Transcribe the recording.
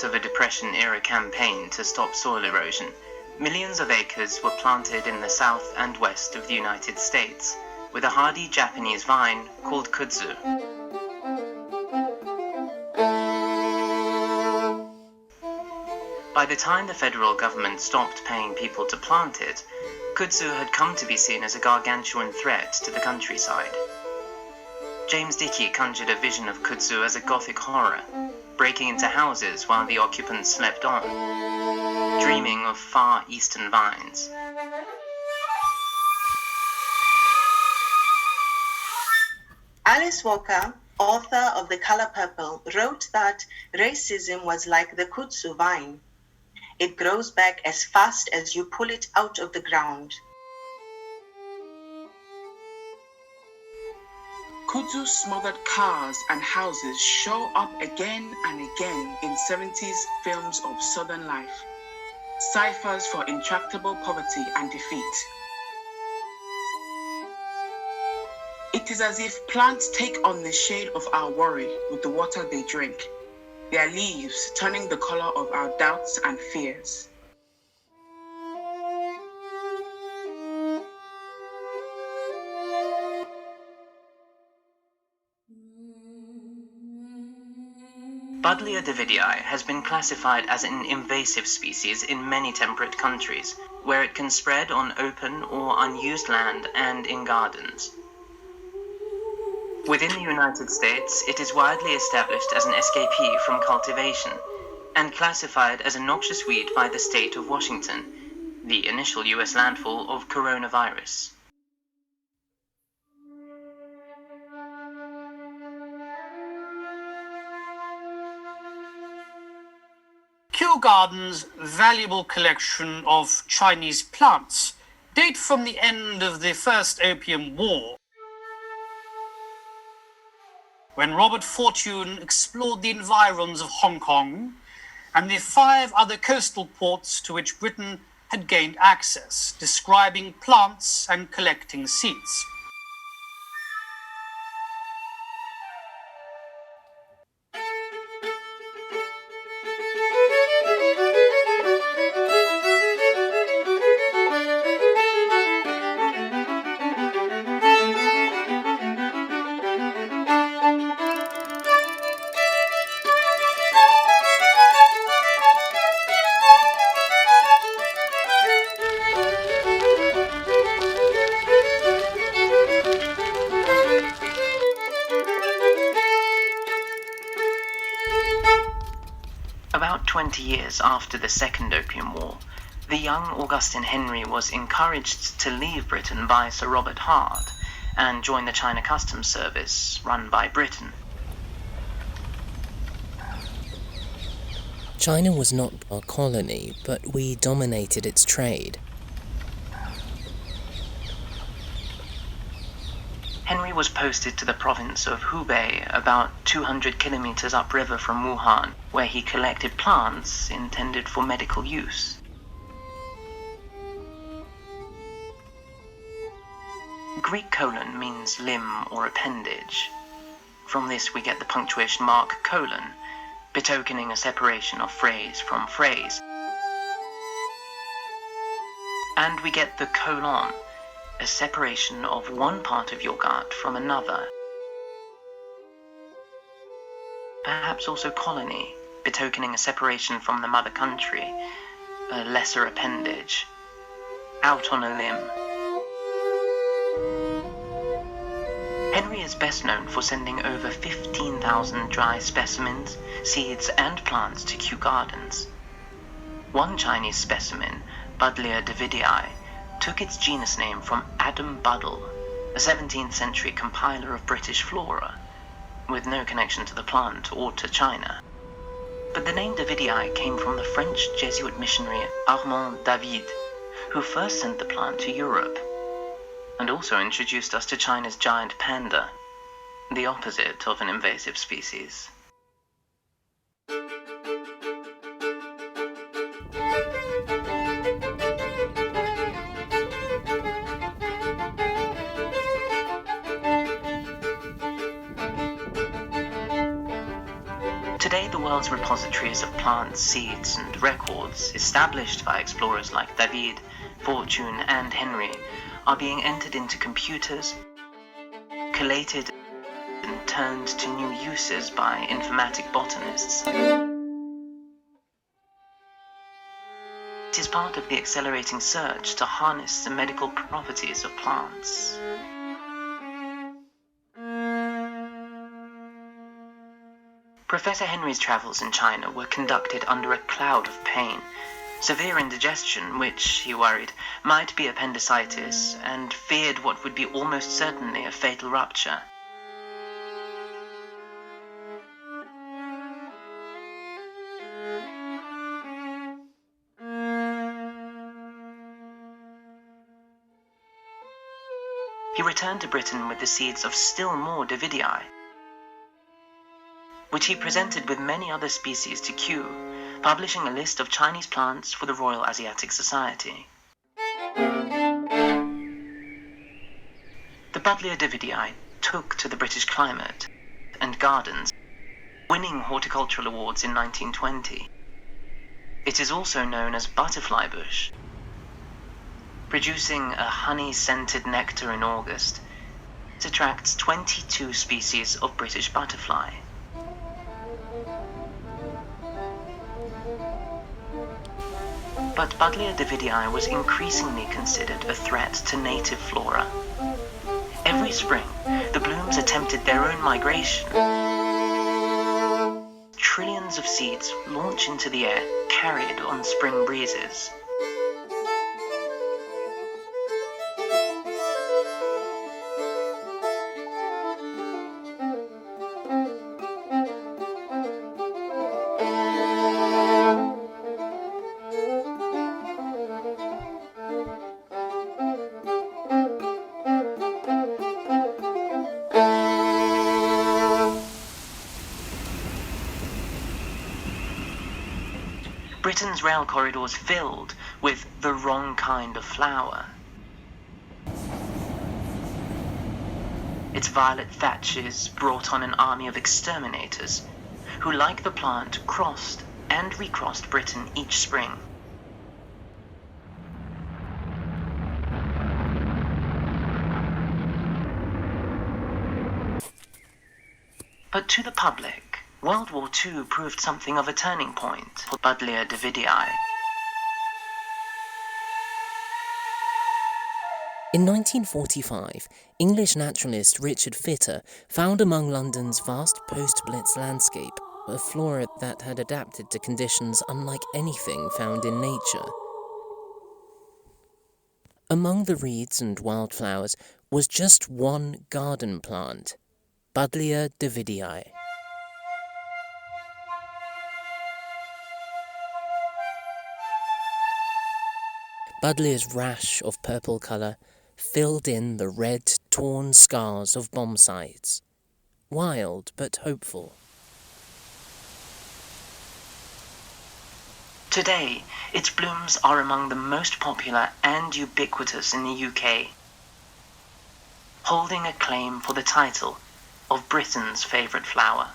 part of a Depression-era campaign to stop soil erosion, millions of acres were planted in the south and west of the United States, with a hardy Japanese vine called kudzu. By the time the federal government stopped paying people to plant it, kudzu had come to be seen as a gargantuan threat to the countryside. James Dickey conjured a vision of kudzu as a Gothic horror, breaking into houses while the occupants slept on, dreaming of far eastern vines. Alice Walker, author of The Color Purple, wrote that racism was like the kudzu vine. It grows back as fast as you pull it out of the ground. Kudzu smothered cars and houses show up again and again in 70s films of Southern life, ciphers for intractable poverty and defeat. It is as if plants take on the shade of our worry with the water they drink, their leaves turning the color of our doubts and fears. Buddleja Davidii has been classified as an invasive species in many temperate countries, where it can spread on open or unused land and in gardens. Within the United States, it is widely established as an escapee from cultivation, and classified as a noxious weed by the state of Washington, the initial US landfall of coronavirus. Kew Gardens' valuable collection of Chinese plants date from the end of the First Opium War, when Robert Fortune explored the environs of Hong Kong and the 5 other coastal ports to which Britain had gained access, describing plants and collecting seeds. About 20 years after the Second Opium War, the young Augustine Henry was encouraged to leave Britain by Sir Robert Hart and join the China Customs Service run by Britain. China was not our colony, but we dominated its trade. Henry was posted to the province of Hubei, about 200 kilometers upriver from Wuhan, where he collected plants intended for medical use. Greek colon means limb or appendage. From this we get the punctuation mark colon, betokening a separation of phrase from phrase. And we get the colon, a separation of one part of your gut from another. Perhaps also colony, betokening a separation from the mother country, a lesser appendage, out on a limb. Henry is best known for sending over 15,000 dry specimens, seeds and plants to Kew Gardens. One Chinese specimen, Buddleja Davidii, took its genus name from Adam Buddle, a 17th century compiler of British flora, with no connection to the plant or to China. But the name Davidii came from the French Jesuit missionary Armand David, who first sent the plant to Europe, and also introduced us to China's giant panda, the opposite of an invasive species. Today, the world's repositories of plants, seeds, and records, established by explorers like David, Fortune, and Henry, are being entered into computers, collated, and turned to new uses by informatic botanists. It is part of the accelerating search to harness the medical properties of plants. Professor Henry's travels in China were conducted under a cloud of pain, severe indigestion, which, he worried, might be appendicitis, and feared what would be almost certainly a fatal rupture. He returned to Britain with the seeds of still more Davidii, which he presented with many other species to Kew, publishing a list of Chinese plants for the Royal Asiatic Society. The Buddleja Davidii took to the British climate and gardens, winning horticultural awards in 1920. It is also known as butterfly bush. Producing a honey-scented nectar in August, it attracts 22 species of British butterfly. But Buddleja Davidii was increasingly considered a threat to native flora. Every spring, the blooms attempted their own migration. Trillions of seeds launch into the air, carried on spring breezes. Britain's rail corridors filled with the wrong kind of flower. Its violet thatches brought on an army of exterminators who, like the plant, crossed and recrossed Britain each spring. But to the public, World War II proved something of a turning point for Buddleja Davidii. In 1945, English naturalist Richard Fitter found among London's vast post-Blitz landscape a flora that had adapted to conditions unlike anything found in nature. Among the reeds and wildflowers was just one garden plant, Buddleja Davidii. Buddleia's rash of purple colour filled in the red, torn scars of bombsites. Wild but hopeful. Today, its blooms are among the most popular and ubiquitous in the UK, holding a claim for the title of Britain's favourite flower.